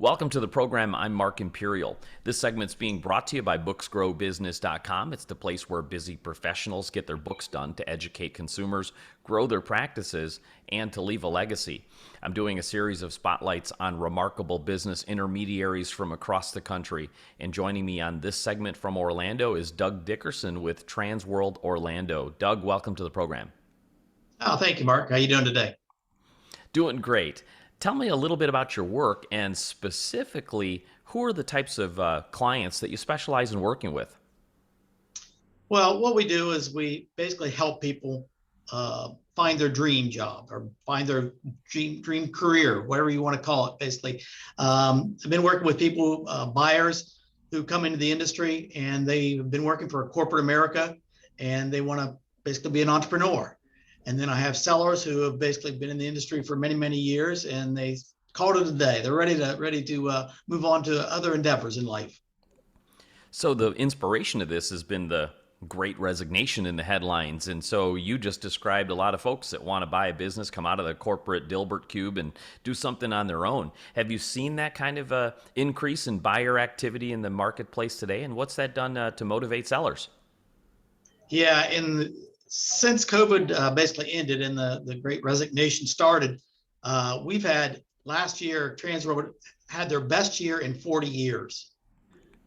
Welcome to the program. I'm Mark Imperial. This segment's being brought to you by booksgrowbusiness.com. It's the place where busy professionals get their books done to educate consumers, grow their practices, and to leave a legacy. I'm doing a series of spotlights on remarkable business intermediaries from across the country. And joining me on this segment from Orlando is Doug Dickerson with Tansworld Orlando. Doug, welcome to the program. Oh, thank you, Mark. How you doing today? Doing great. Tell me a little bit about your work and specifically, who are the types of clients that you specialize in working with? Well, what we do is we basically help people find their dream job or find their dream career, whatever you want to call it, basically. I've been working with people, buyers who come into the industry and they've been working for corporate America and they want to basically be an entrepreneur. And then I have sellers who have basically been in the industry for many, many years, and they called it a day. They're ready to move on to other endeavors in life. So the inspiration of this has been the great resignation in the headlines. And so you just described a lot of folks that want to buy a business, come out of the corporate Dilbert cube and do something on their own. Have you seen that kind of increase in buyer activity in the marketplace today? And what's that done to motivate sellers? Yeah, since COVID basically ended and the great resignation started, we've had last year, Tansworld had their best year in 40 years.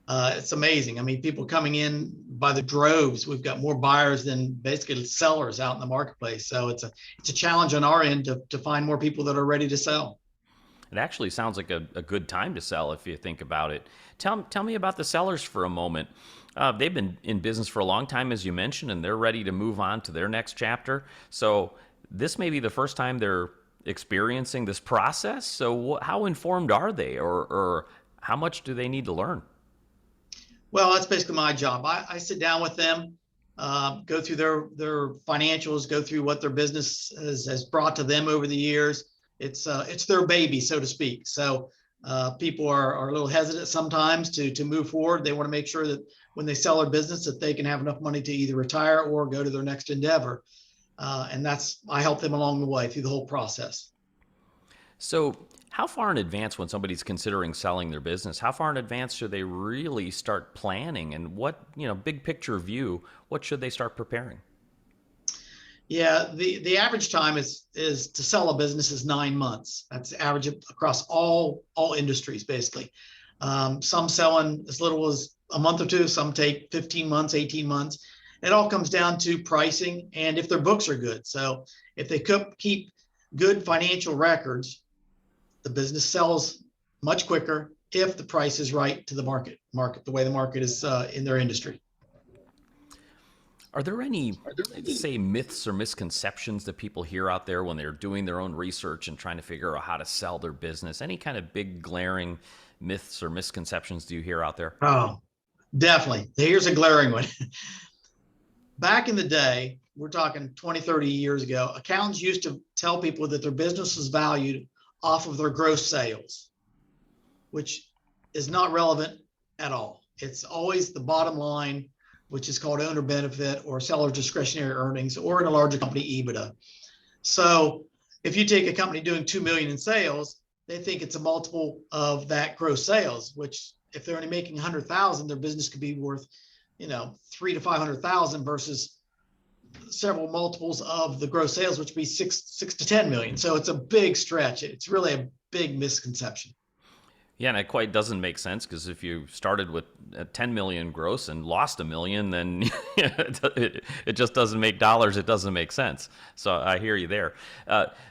It's amazing. I mean, people coming in by the droves. We've got more buyers than basically sellers out in the marketplace. So it's a challenge on our end to find more people that are ready to sell. It actually sounds like a good time to sell if you think about it. Tell me about the sellers for a moment. They've been in business for a long time, as you mentioned, and they're ready to move on to their next chapter. So this may be the first time they're experiencing this process. So how informed are they, or how much do they need to learn? Well, that's basically my job. I sit down with them, go through their financials, go through what their business has brought to them over the years. It's their baby, so to speak. So people are a little hesitant sometimes to move forward. They want to make sure that when they sell their business, that they can have enough money to either retire or go to their next endeavor. And I help them along the way through the whole process. So how far in advance, when somebody's considering selling their business, how far in advance should they really start planning? And what, big picture view, what should they start preparing? Yeah, the average time is to sell a business is 9 months. That's the average across all industries, basically. Some selling as little as a month or two, some take 15 months, 18 months. It all comes down to pricing and if their books are good. So if they keep good financial records, the business sells much quicker if the price is right to the market, the way the market is in their industry. Are there any, say, myths or misconceptions that people hear out there when they're doing their own research and trying to figure out how to sell their business? Any kind of big glaring myths or misconceptions do you hear out there? Oh, definitely. Here's a glaring one. Back in the day, we're talking 20, 30 years ago, accountants used to tell people that their business was valued off of their gross sales, which is not relevant at all. It's always the bottom line, which is called owner benefit or seller discretionary earnings, or in a larger company, EBITDA. So if you take a company doing 2 million in sales, they think it's a multiple of that gross sales, which if they're only making 100,000, their business could be worth, 3 to 500,000 versus several multiples of the gross sales, which would be six to 10 million. So it's a big stretch. It's really a big misconception. Yeah, and it quite doesn't make sense because if you started with 10 million gross and lost a million, then it just doesn't make dollars. It doesn't make sense. So I hear you there.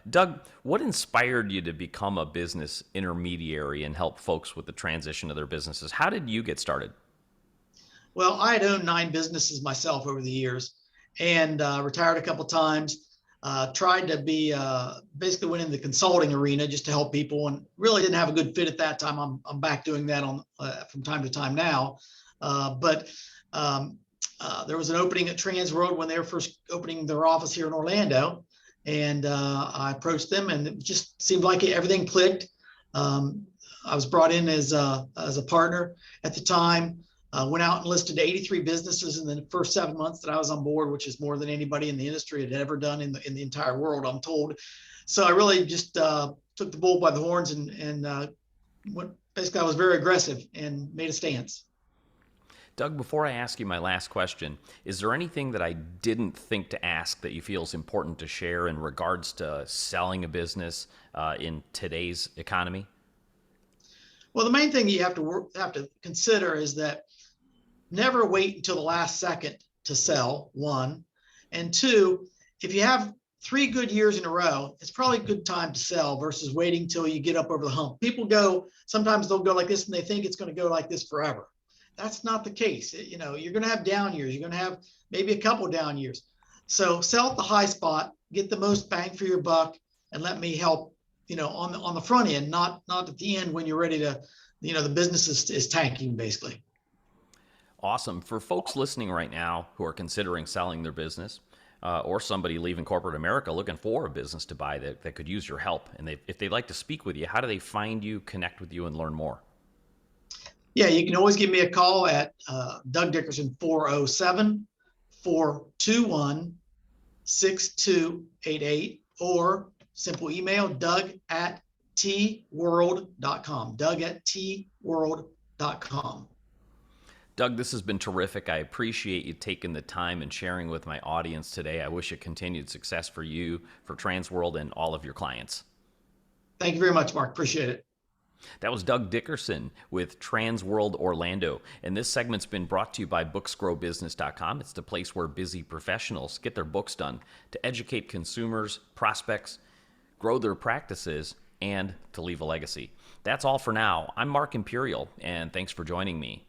Doug, what inspired you to become a business intermediary and help folks with the transition of their businesses? How did you get started? Well, I had owned 9 businesses myself over the years and retired a couple of times. Tried to be basically went in the consulting arena just to help people, and really didn't have a good fit at that time. I'm back doing that from time to time now, but there was an opening at Tansworld when they were first opening their office here in Orlando, and I approached them, and it just seemed like everything clicked. I was brought in as a partner at the time. Went out and listed 83 businesses in the first 7 months that I was on board, which is more than anybody in the industry had ever done in the entire world, I'm told. So I really just took the bull by the horns and basically I was very aggressive and made a stance. Doug, before I ask you my last question, is there anything that I didn't think to ask that you feel is important to share in regards to selling a business in today's economy? Well, the main thing you have to consider is that never wait until the last second to sell, one. And two, if you have 3 good years in a row, it's probably a good time to sell versus waiting till you get up over the hump. Sometimes they'll go like this and they think it's going to go like this forever. That's not the case. You're going to have down years. You're going to have maybe a couple down years. So sell at the high spot, get the most bang for your buck, and let me help, on the front end, not at the end when you're ready to, the business is tanking basically. Awesome. For folks listening right now who are considering selling their business, or somebody leaving corporate America looking for a business to buy that could use your help, and if they'd like to speak with you, how do they find you, connect with you, and learn more? Yeah, you can always give me a call at Doug Dickerson 407-421-6288, or simple email doug@tworld.com. Doug@tworld.com. Doug, this has been terrific. I appreciate you taking the time and sharing with my audience today. I wish you continued success for you, for Tansworld, and all of your clients. Thank you very much, Mark. Appreciate it. That was Doug Dickerson with Tansworld Orlando. And this segment's been brought to you by booksgrowbusiness.com. It's the place where busy professionals get their books done to educate consumers, prospects, grow their practices, and to leave a legacy. That's all for now. I'm Mark Imperial, and thanks for joining me.